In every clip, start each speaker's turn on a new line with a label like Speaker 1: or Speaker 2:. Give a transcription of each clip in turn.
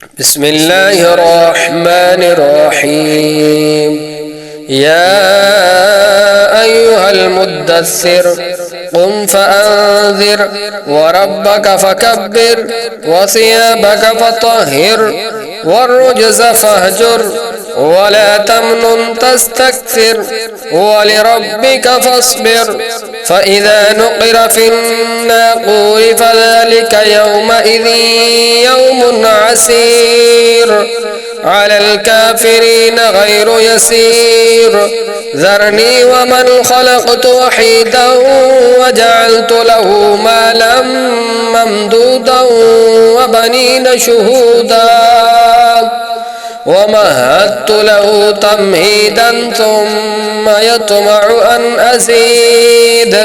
Speaker 1: بسم الله الرحمن الرحيم. يا أيها المدثر قم فأنذر وربك فكبر وثيابك فطهر والرجز فاهجر ولا تمنن تستكثر ولربك فاصبر. فإذا نقر في الناقور فذلك يومئذ يوم عسير على الكافرين غير يسير. ذرني ومن خلقت وحيدا وجعلت له مالا ممدودا وبنين شهودا ومهدت له تمهيدا ثم يطمع أن أزيد.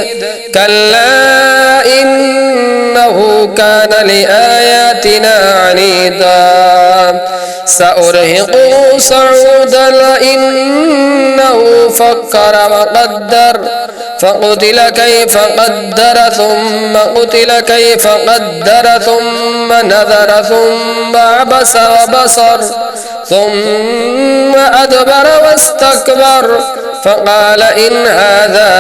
Speaker 1: كلا إنه كان لآياتنا عنيدا سأرهقه صعودا إنه فكر وقدر فقتل كيف قدر ثم قتل كيف قدر ثم نذر ثم عبس وبصر ثم أدبر واستكبر فقال إن هذا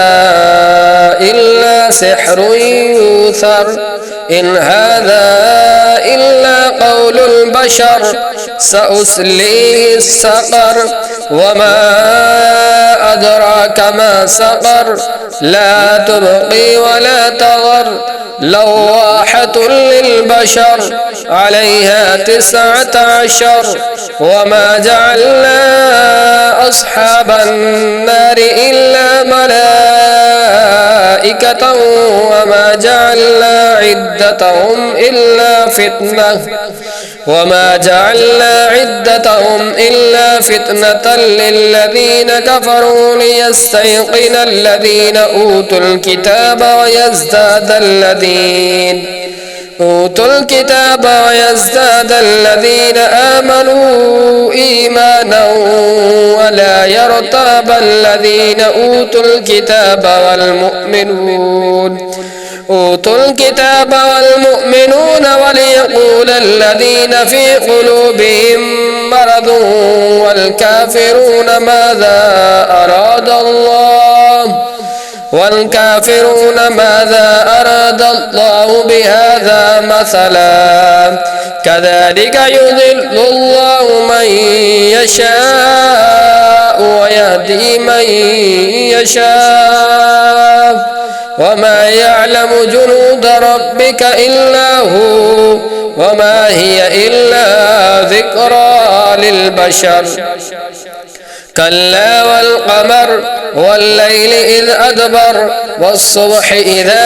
Speaker 1: إلا سحر يؤثر إن هذا إلا قول البشر سأصليه السقر وما أدراك ما سقر لا تبقي ولا تذر لواحة للبشر عليها 19 وما جعلنا أصحاب النار إلا ملائكة وما جعلنا عدتهم إلا فتنة للذين كفروا ليستيقن الذين أوتوا الكتاب ويزداد الذين آمنوا إيمانا ولا يرتاب الذين أوتوا الكتاب والمؤمنون وليقول الذين في قلوبهم مرض والكافرون ماذا أراد الله بهذا مثلا كذلك يضل الله من يشاء ويهدي من يشاء وما يعلم جنود ربك إلا هو وما هي إلا ذكرى للبشر. كلا والقمر والليل إذ أدبر والصبح إذا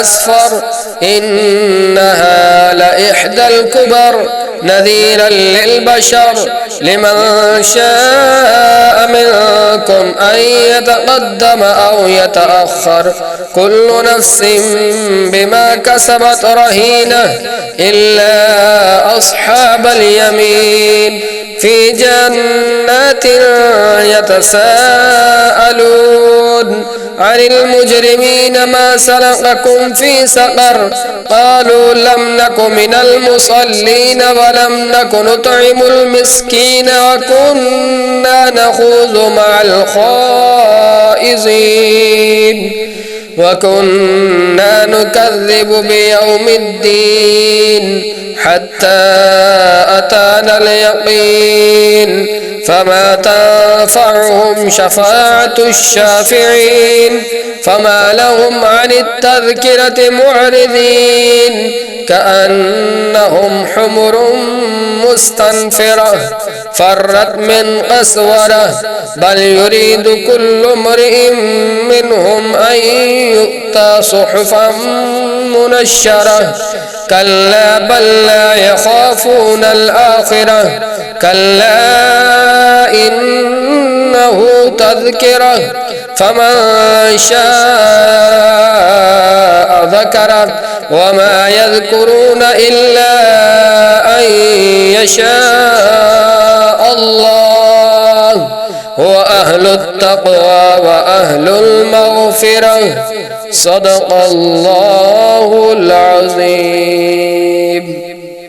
Speaker 1: أسفر إنها لإحدى الكبر نذيرا للبشر لمن شاء منكم أن يتقدم أو يتأخر كل نفس بما كسبت رهينة إلا أصحاب اليمين في جنات يتساءلون عن المجرمين ما سلككم في سقر قالوا لم نك من المصلين ولم نك نطعم المسكين وكنا نخوض مع الخائضين وكنا نكذب بيوم الدين حتى أتانا اليقين فما تنفعهم شفاعة الشافعين فما لهم عن التذكرة معرضين كأنهم حمر مستنفرة فرت من قسورة بل يريد كل امرئ منهم أن يؤتى صحفا منشرة كلا بل لا يخافون الآخرة كلا إنه تذكرة فمن شاء ذكره وما يذكرون إلا أن يشاء الله هو أهل التقوى وأهل المغفرة صدق الله العظيم.